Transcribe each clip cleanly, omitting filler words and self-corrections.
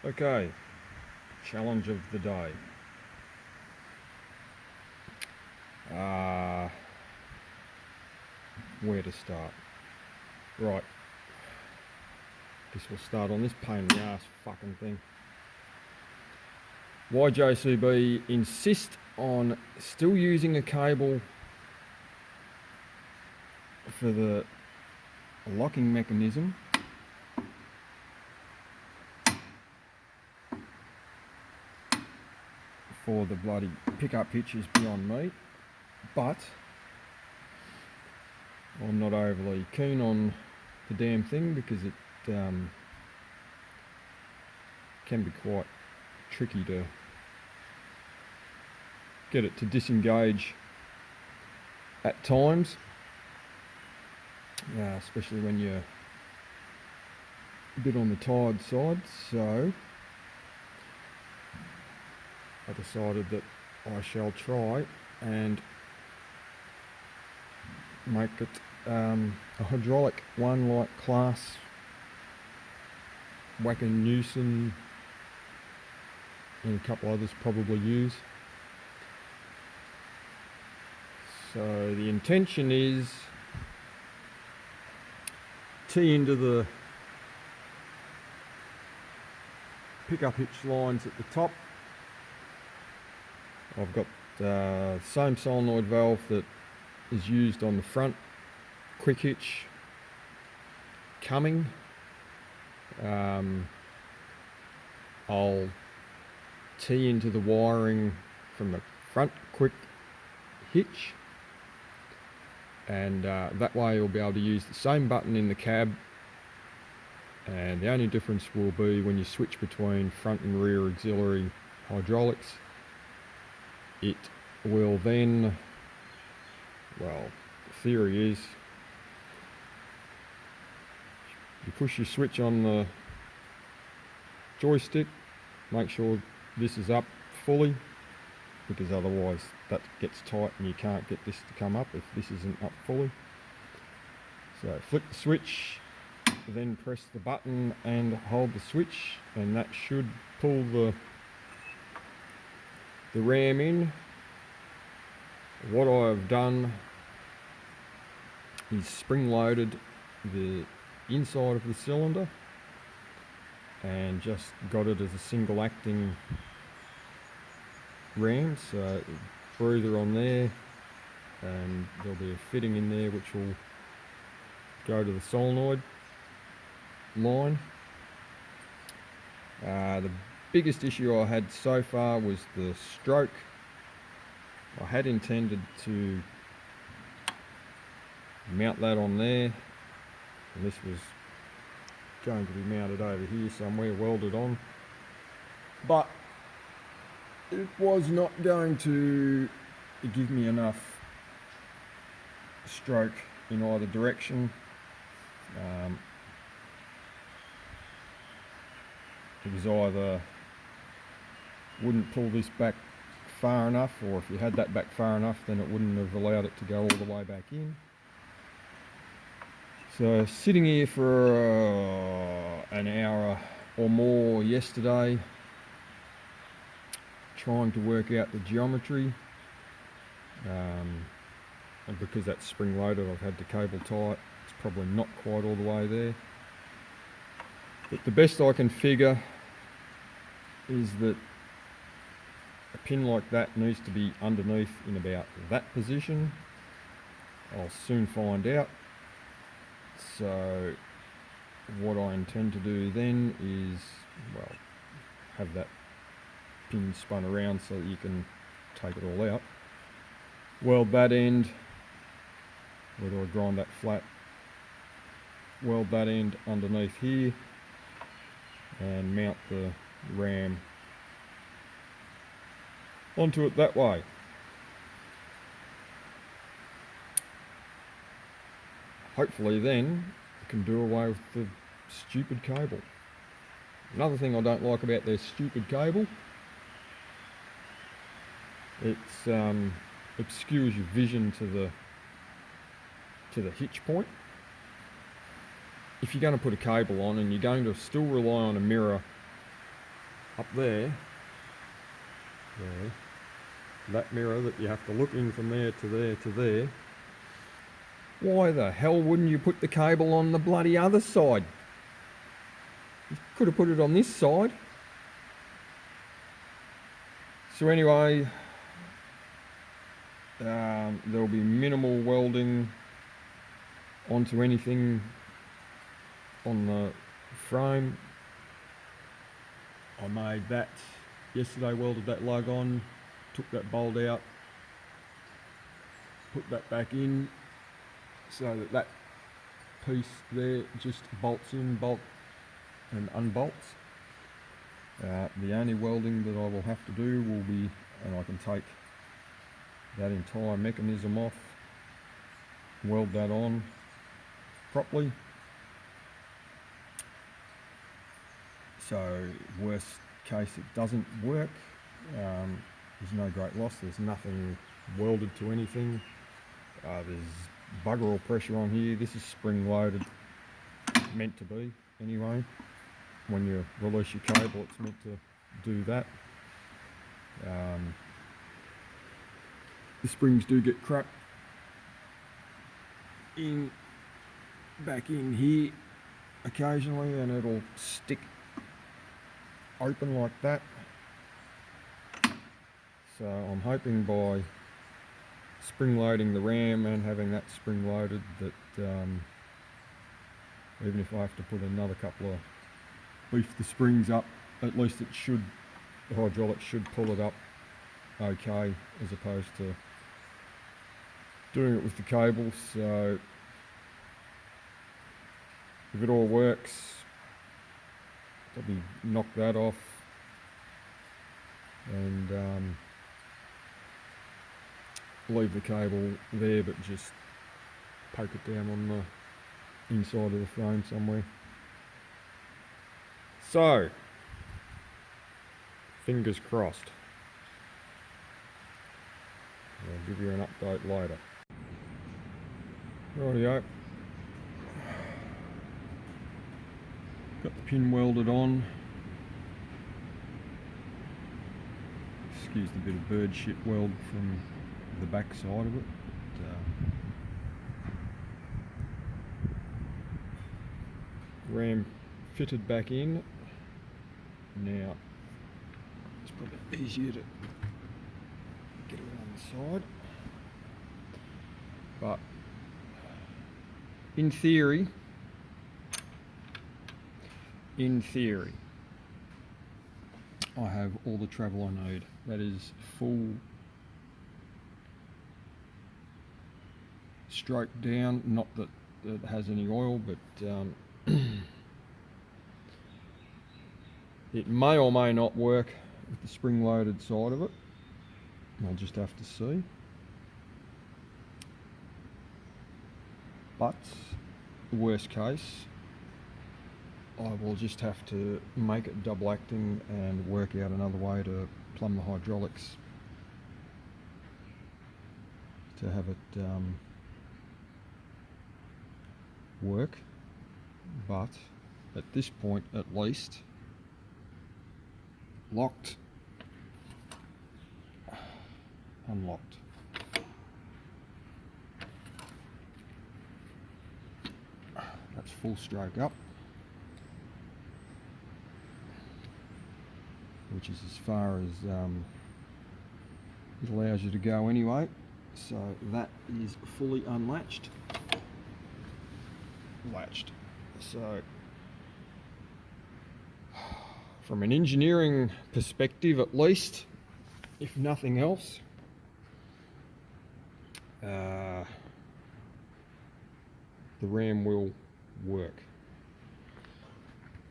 Okay, challenge of the day. Where to start? Right. Guess we'll start on this pain in the ass fucking thing. Why JCB insist on still using a cable for the locking mechanism for the bloody pickup hitch is beyond me, but I'm not overly keen on the damn thing because it can be quite tricky to get it to disengage at times, especially when you're a bit on the tired side. So I decided that I shall try and make it a hydraulic one like class Wacken Newson and a couple others probably use. So the intention is tee into the pickup hitch lines at the top. I've got the same solenoid valve that is used on the front quick hitch coming. I'll tee into the wiring from the front quick hitch, and that way you'll be able to use the same button in the cab, and the only difference will be when you switch between front and rear auxiliary hydraulics. It will then, well, the theory is you push your switch on the joystick, make sure this is up fully, because otherwise that gets tight and you can't get this to come up if this isn't up fully. So flick the switch, then press the button and hold the switch, and that should pull the ram in. What I've done is spring loaded the inside of the cylinder and just got it as a single acting ram, so breather on there, and there'll be a fitting in there which will go to the solenoid line. The biggest issue I had so far was the stroke. I had intended to mount that on there, and this was going to be mounted over here somewhere, welded on, but it was not going to give me enough stroke in either direction. It was either wouldn't pull this back far enough, or if you had that back far enough then it wouldn't have allowed it to go all the way back in. So sitting here for an hour or more yesterday trying to work out the geometry, and because that's spring loaded I've had to cable tie it. It's probably not quite all the way there, but the best I can figure is that a pin like that needs to be underneath in about that position. I'll soon find out. So what I intend to do then is, well, have that pin spun around so that you can take it all out. Weld that end, whether I grind that flat, weld that end underneath here and mount the ram onto it that way. Hopefully then I can do away with the stupid cable. Another thing I don't like about their stupid cable, it obscures your vision to the hitch point. If you're going to put a cable on and you're going to still rely on a mirror up there, that mirror that you have to look in from there to there to there, why the hell wouldn't you put the cable on the bloody other side? You could have put it on this side. So anyway, there'll be minimal welding onto anything on the frame. I made that yesterday, welded that lug on, took that bolt out, put that back in, so that that piece there just bolts in, bolt and unbolts. The only welding that I will have to do will be, and I can take that entire mechanism off, weld that on properly. So worst case it doesn't work, there's no great loss, there's nothing welded to anything, there's bugger all pressure on here. This is spring loaded, meant to be anyway. When you release your cable, it's meant to do that. The springs do get crap back in here occasionally, and it'll stick open like that. So I'm hoping by spring loading the ram and having that spring loaded that even if I have to put another couple of beef the springs up, at least it should, the hydraulics should pull it up okay, as opposed to doing it with the cable. So if it all works, probably knock that off and leave the cable there, but just poke it down on the inside of the frame somewhere. So, fingers crossed. I'll give you an update later. Rightio. Got the pin welded on. Excuse the bit of bird shit weld from the back side of it. Ram fitted back in. Now it's probably easier to get it on the side, but in theory, I have all the travel I need. That is full stroke down, not that it has any oil, but it may or may not work with the spring loaded side of it. I'll just have to see. But worst case, I will just have to make it double acting and work out another way to plumb the hydraulics to have it work. But at this point, at least, locked, unlocked. That's full stroke up, which is as far as it allows you to go anyway. So that is fully unlatched. Latched. So from an engineering perspective, at least, if nothing else, the ram will work.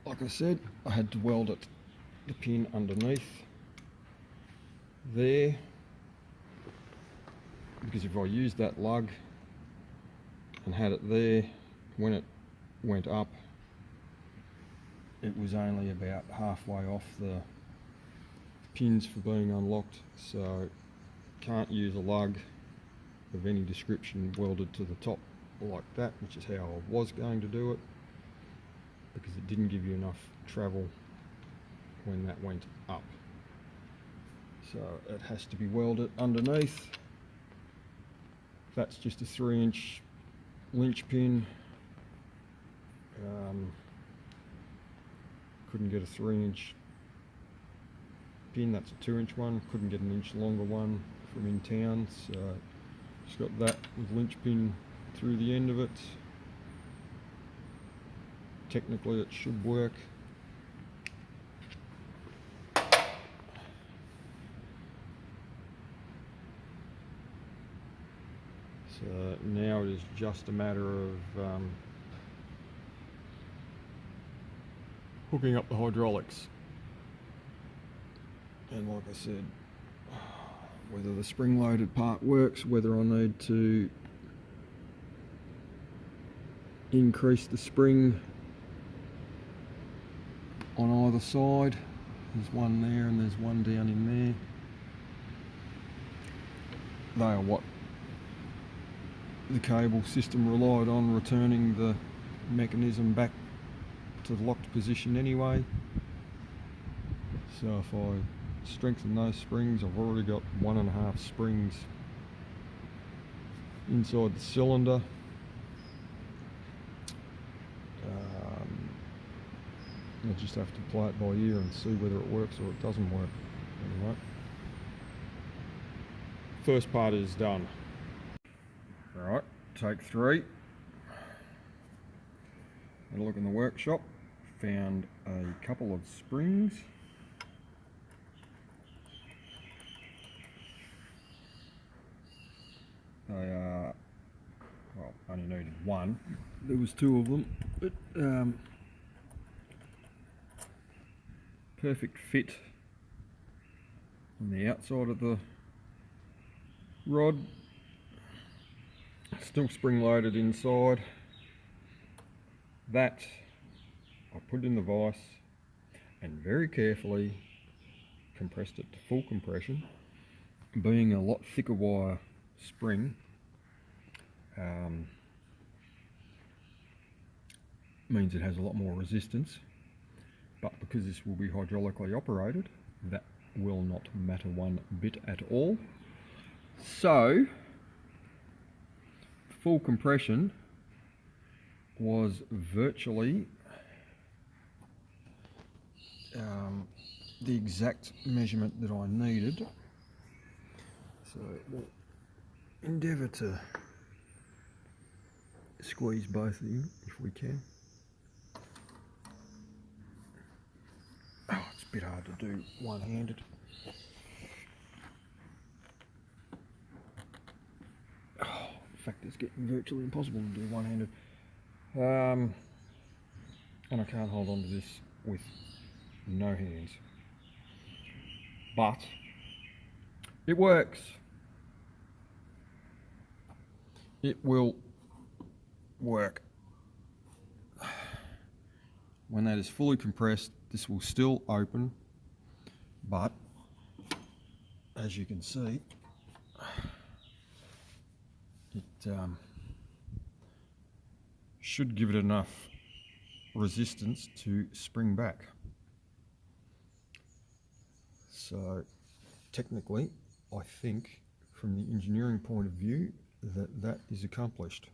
Like I said, I had to weld it, the pin underneath there, because if I used that lug and had it there, when it went up, it was only about halfway off the pins for being unlocked, so can't use a lug of any description welded to the top like that, which is how I was going to do it, because it didn't give you enough travel when that went up. So it has to be welded underneath. That's just a 3-inch linchpin. Couldn't get a 3-inch pin, that's a 2-inch one. Couldn't get an inch longer one from in town, so just got that with linchpin through the end of it. Technically it should work. So now it is just a matter of hooking up the hydraulics. And like I said, whether the spring-loaded part works, whether I need to increase the spring on either side. There's one there and there's one down in there. They are what the cable system relied on, returning the mechanism back to the locked position anyway. So if I strengthen those springs, I've already got 1.5 springs inside the cylinder. I just have to play it by ear and see whether it works or it doesn't work. Anyway, first part is done. Alright, take 3. Had a look in the workshop, found a couple of springs. They are, well, only needed 1. There was 2 of them, but perfect fit on the outside of the rod. Still spring loaded inside. That I put in the vise and very carefully compressed it to full compression. Being a lot thicker wire spring, means it has a lot more resistance, but because this will be hydraulically operated, that will not matter one bit at all. So full compression was virtually the exact measurement that I needed. So we'll endeavour to squeeze both of them if we can. Oh, it's a bit hard to do one-handed. Oh, in fact, it's getting virtually impossible to do one-handed. And I can't hold on to this with no hands. But it works. It will work. When that is fully compressed, this will still open, but as you can see, it should give it enough resistance to spring back. So technically, I think from the engineering point of view that is accomplished.